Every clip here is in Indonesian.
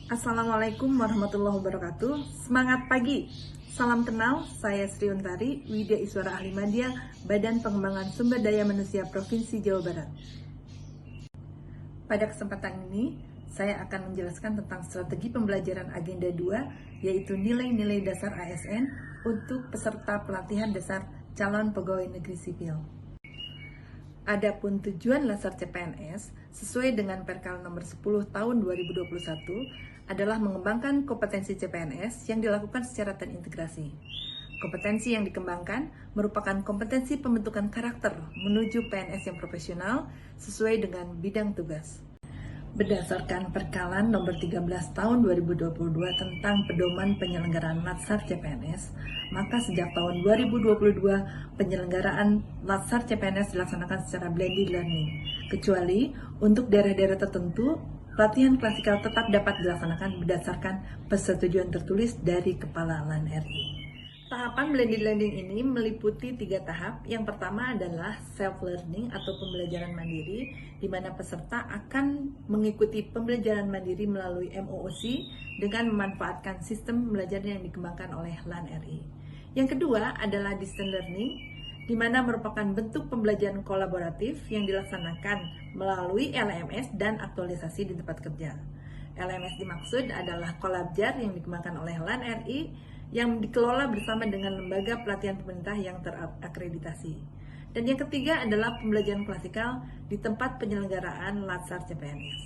Assalamualaikum warahmatullahi wabarakatuh. Semangat pagi. Salam kenal, saya Sri Untari, Widya Iswara Ahli Madya, Badan Pengembangan Sumber Daya Manusia Provinsi Jawa Barat. Pada kesempatan ini, saya akan menjelaskan tentang strategi pembelajaran Agenda 2, yaitu nilai-nilai dasar ASN untuk peserta pelatihan dasar calon pegawai negeri sipil. Adapun tujuan Latsar CPNS sesuai dengan Perkal nomor 10 tahun 2021 adalah mengembangkan kompetensi CPNS yang dilakukan secara terintegrasi. Kompetensi yang dikembangkan merupakan kompetensi pembentukan karakter menuju PNS yang profesional sesuai dengan bidang tugas. Berdasarkan Perkalan nomor 13 tahun 2022 tentang pedoman penyelenggaraan Latsar CPNS, maka sejak tahun 2022 penyelenggaraan Latsar CPNS dilaksanakan secara blended learning, kecuali untuk daerah-daerah tertentu pelatihan klasikal tetap dapat dilaksanakan berdasarkan persetujuan tertulis dari Kepala LAN RI. Tahapan blended learning ini meliputi 3 tahap. Yang pertama adalah self-learning atau pembelajaran mandiri, di mana peserta akan mengikuti pembelajaran mandiri melalui MOOC dengan memanfaatkan sistem pembelajaran yang dikembangkan oleh LAN RI. Yang kedua adalah distance learning, di mana merupakan bentuk pembelajaran kolaboratif yang dilaksanakan melalui LMS dan aktualisasi di tempat kerja. LMS dimaksud adalah Kolabjar yang dikembangkan oleh LAN RI yang dikelola bersama dengan lembaga pelatihan pemerintah yang terakreditasi. Dan yang ketiga adalah pembelajaran klasikal di tempat penyelenggaraan Latsar CPNS.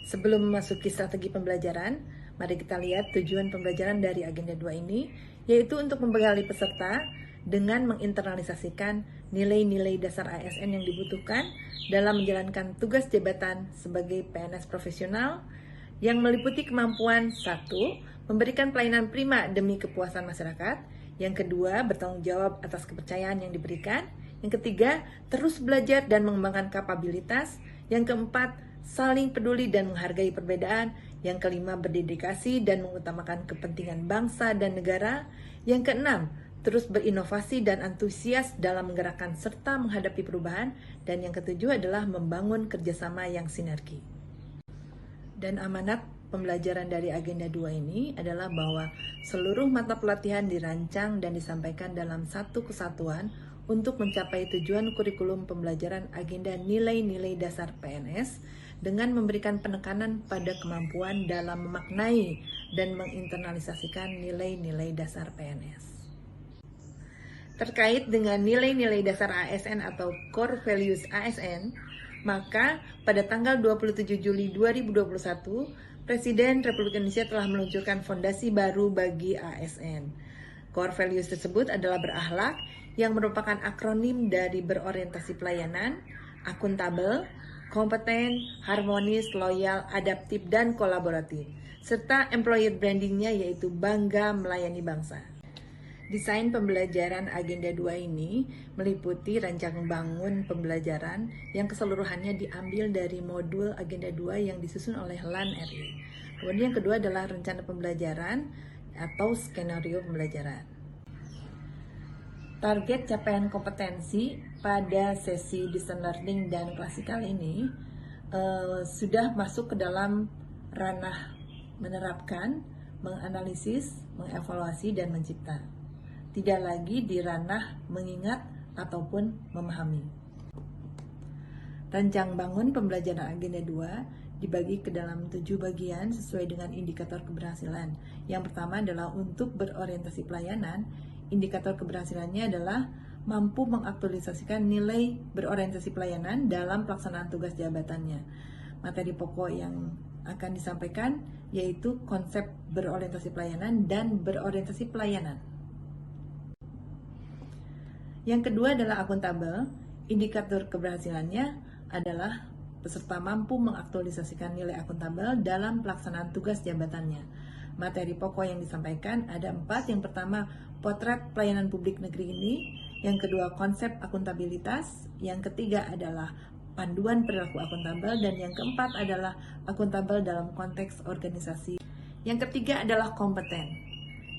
Sebelum memasuki strategi pembelajaran, mari kita lihat tujuan pembelajaran dari Agenda 2 ini, yaitu untuk membekali peserta dengan menginternalisasikan nilai-nilai dasar ASN yang dibutuhkan dalam menjalankan tugas jabatan sebagai PNS profesional yang meliputi kemampuan 1. Memberikan pelayanan prima demi kepuasan masyarakat. Yang kedua, bertanggung jawab atas kepercayaan yang diberikan. Yang ketiga, terus belajar dan mengembangkan kapabilitas. Yang keempat, saling peduli dan menghargai perbedaan. Yang kelima, berdedikasi dan mengutamakan kepentingan bangsa dan negara. Yang keenam, terus berinovasi dan antusias dalam menggerakkan serta menghadapi perubahan. Dan yang ketujuh adalah membangun kerjasama yang sinergi. Dan amanat pembelajaran dari Agenda 2 ini adalah bahwa seluruh mata pelatihan dirancang dan disampaikan dalam satu kesatuan untuk mencapai tujuan kurikulum pembelajaran agenda nilai-nilai dasar PNS dengan memberikan penekanan pada kemampuan dalam memaknai dan menginternalisasikan nilai-nilai dasar PNS. Terkait dengan nilai-nilai dasar ASN atau Core Values ASN, maka pada tanggal 27 Juli 2021, Presiden Republik Indonesia telah meluncurkan fondasi baru bagi ASN. Core Values tersebut adalah berakhlak, yang merupakan akronim dari berorientasi pelayanan, akuntabel, kompeten, harmonis, loyal, adaptif, dan kolaboratif, serta employer brandingnya yaitu bangga melayani bangsa. Desain pembelajaran Agenda 2 ini meliputi rancangan bangun pembelajaran yang keseluruhannya diambil dari modul Agenda 2 yang disusun oleh LAN RI. Kemudian yang kedua adalah rencana pembelajaran atau skenario pembelajaran. Target capaian kompetensi pada sesi distance learning dan klasikal ini sudah masuk ke dalam ranah menerapkan, menganalisis, mengevaluasi, dan mencipta. Tidak lagi di ranah mengingat ataupun memahami. Rancang bangun pembelajaran Agenda 2 dibagi ke dalam 7 bagian sesuai dengan indikator keberhasilan. Yang pertama adalah untuk berorientasi pelayanan. Indikator keberhasilannya adalah mampu mengaktualisasikan nilai berorientasi pelayanan dalam pelaksanaan tugas jabatannya. Materi pokok yang akan disampaikan yaitu konsep berorientasi pelayanan dan berorientasi pelayanan. Yang kedua adalah akuntabel. Indikator keberhasilannya adalah peserta mampu mengaktualisasikan nilai akuntabel dalam pelaksanaan tugas jabatannya. Materi pokok yang disampaikan ada 4. Yang pertama, potret pelayanan publik negeri ini. Yang kedua, konsep akuntabilitas. Yang ketiga adalah panduan perilaku akuntabel. Dan yang keempat adalah akuntabel dalam konteks organisasi. Yang ketiga adalah kompeten.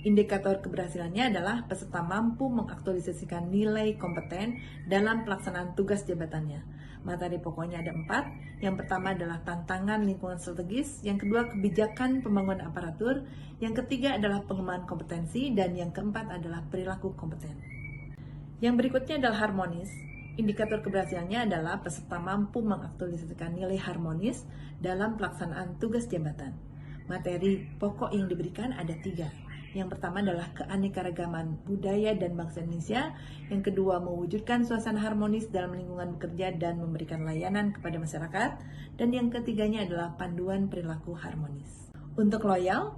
Indikator keberhasilannya adalah peserta mampu mengaktualisasikan nilai kompeten dalam pelaksanaan tugas jabatannya. Materi pokoknya ada 4. Yang pertama adalah tantangan lingkungan strategis, yang kedua kebijakan pembangunan aparatur, yang ketiga adalah pengembangan kompetensi, dan yang keempat adalah perilaku kompeten. Yang berikutnya adalah harmonis. Indikator keberhasilannya adalah peserta mampu mengaktualisasikan nilai harmonis dalam pelaksanaan tugas jabatan. Materi pokok yang diberikan ada 3. Yang pertama adalah keanekaragaman budaya dan bangsa Indonesia. Yang kedua, mewujudkan suasana harmonis dalam lingkungan bekerja dan memberikan layanan kepada masyarakat. Dan yang ketiganya adalah panduan perilaku harmonis. Untuk loyal,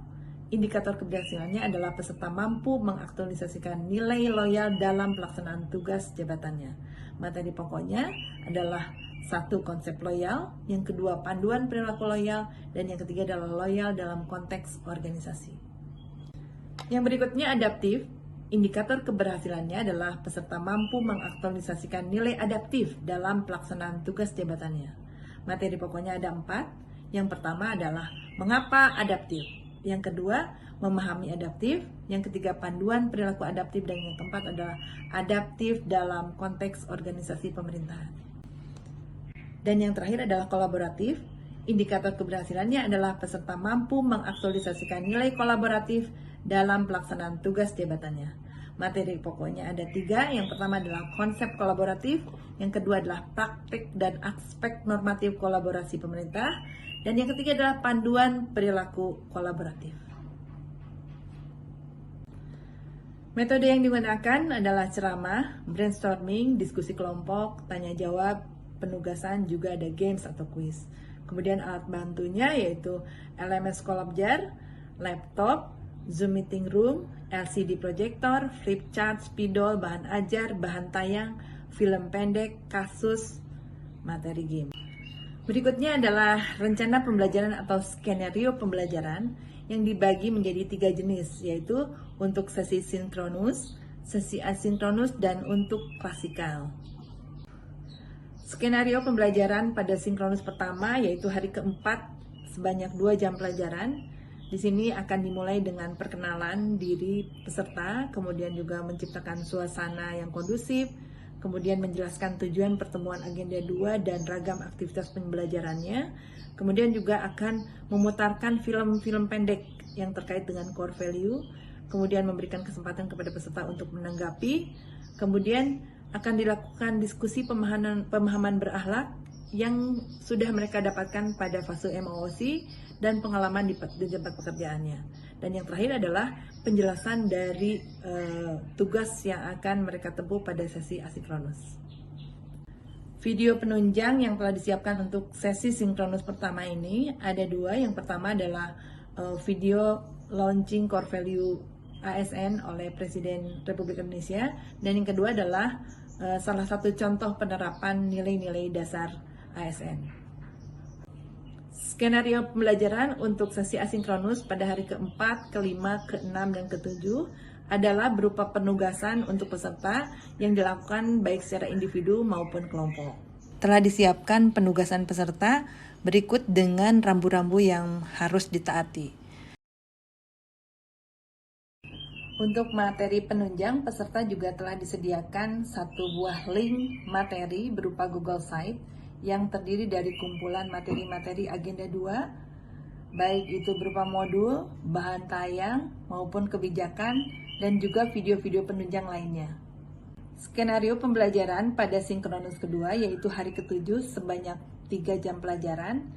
indikator keberhasilannya adalah peserta mampu mengaktualisasikan nilai loyal dalam pelaksanaan tugas jabatannya. Materi pokoknya adalah 1. Konsep loyal, yang kedua panduan perilaku loyal, dan yang ketiga adalah loyal dalam konteks organisasi. Yang berikutnya adaptif. Indikator keberhasilannya adalah peserta mampu mengaktualisasikan nilai adaptif dalam pelaksanaan tugas jabatannya. Materi pokoknya ada 4. Yang pertama adalah mengapa adaptif. Yang kedua, memahami adaptif. Yang ketiga, panduan perilaku adaptif. Dan yang keempat adalah adaptif dalam konteks organisasi pemerintahan. Dan yang terakhir adalah kolaboratif. Indikator keberhasilannya adalah peserta mampu mengaktualisasikan nilai kolaboratif dalam pelaksanaan tugas jabatannya. Materi pokoknya ada 3. Yang pertama adalah konsep kolaboratif. Yang kedua adalah praktik dan aspek normatif kolaborasi pemerintah. Dan yang ketiga adalah panduan perilaku kolaboratif. Metode yang digunakan adalah ceramah, brainstorming, diskusi kelompok, tanya jawab, penugasan, juga ada games atau quiz. Kemudian alat bantunya yaitu LMS Collabjar, laptop, Zoom meeting room, LCD projector, flip chart, spidol, bahan ajar, bahan tayang, film pendek, kasus, materi game. Berikutnya adalah rencana pembelajaran atau skenario pembelajaran yang dibagi menjadi 3 jenis, yaitu untuk sesi sinkronus, sesi asinkronus, dan untuk klasikal. Skenario pembelajaran pada sinkronus pertama yaitu hari keempat sebanyak 2 jam pelajaran. Di sini akan dimulai dengan perkenalan diri peserta, kemudian juga menciptakan suasana yang kondusif, kemudian menjelaskan tujuan pertemuan agenda 2 dan ragam aktivitas pembelajarannya. Kemudian juga akan memutarkan film-film pendek yang terkait dengan core value, kemudian memberikan kesempatan kepada peserta untuk menanggapi, kemudian akan dilakukan diskusi pemahaman berakhlak yang sudah mereka dapatkan pada fase MOOC dan pengalaman di tempat pekerjaannya. Dan yang terakhir adalah penjelasan dari tugas yang akan mereka tempuh pada sesi asinkronus. Video penunjang yang telah disiapkan untuk sesi sinkronus pertama ini ada 2. Yang pertama adalah video launching core value ASN oleh Presiden Republik Indonesia, dan yang kedua adalah salah satu contoh penerapan nilai-nilai dasar ASN. Skenario pembelajaran untuk sesi asinkronus pada hari ke-4, ke-5, ke-6, dan ke-7 adalah berupa penugasan untuk peserta yang dilakukan baik secara individu maupun kelompok. Telah disiapkan penugasan peserta berikut dengan rambu-rambu yang harus ditaati. Untuk materi penunjang, peserta juga telah disediakan 1 buah link materi berupa Google Site yang terdiri dari kumpulan materi-materi agenda 2, baik itu berupa modul, bahan tayang, maupun kebijakan, dan juga video-video penunjang lainnya. Skenario pembelajaran pada sinkronus kedua yaitu hari ke-7 sebanyak 3 jam pelajaran.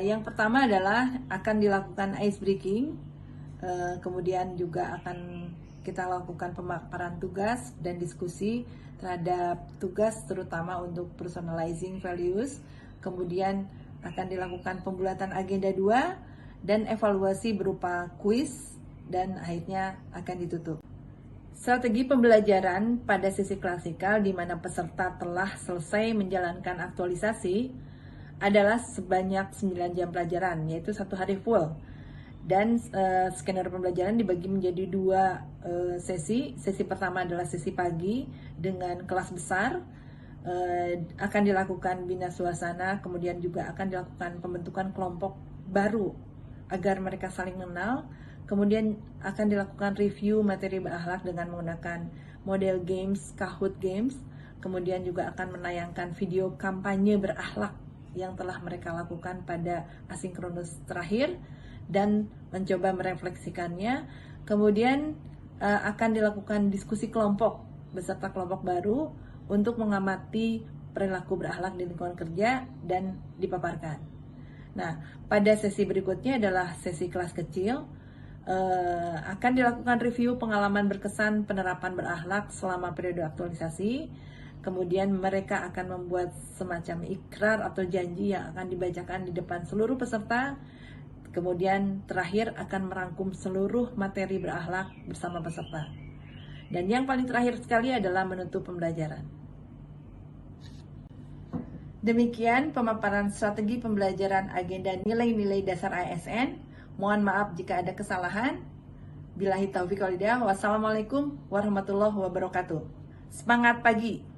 Yang pertama adalah akan dilakukan ice breaking, kemudian juga akan kita lakukan pemaparan tugas dan diskusi terhadap tugas terutama untuk personalizing values. Kemudian akan dilakukan pembulatan agenda 2 dan evaluasi berupa quiz, dan akhirnya akan ditutup. Strategi pembelajaran pada sesi klasikal di mana peserta telah selesai menjalankan aktualisasi adalah sebanyak 9 jam pelajaran, yaitu 1 hari full. Dan skenario pembelajaran dibagi menjadi 2 sesi. Sesi pertama adalah sesi pagi dengan kelas besar, akan dilakukan bina suasana, kemudian juga akan dilakukan pembentukan kelompok baru agar mereka saling mengenal. Kemudian akan dilakukan review materi berakhlak dengan menggunakan model games, Kahoot Games. kemudian juga akan menayangkan video kampanye berakhlak yang telah mereka lakukan pada asinkronus terakhir dan mencoba merefleksikannya. Kemudian akan dilakukan diskusi kelompok beserta kelompok baru untuk mengamati perilaku berakhlak di lingkungan kerja dan dipaparkan. Nah, pada sesi berikutnya adalah sesi kelas kecil. Akan dilakukan review pengalaman berkesan penerapan berakhlak selama periode aktualisasi. Kemudian mereka akan membuat semacam ikrar atau janji yang akan dibacakan di depan seluruh peserta. Kemudian terakhir akan merangkum seluruh materi berakhlak bersama peserta. Dan yang paling terakhir sekali adalah menutup pembelajaran. Demikian pemaparan strategi pembelajaran agenda nilai-nilai dasar ASN. Mohon maaf jika ada kesalahan. Billahi taufiq wal hidayah. Wassalamualaikum warahmatullahi wabarakatuh. Semangat pagi!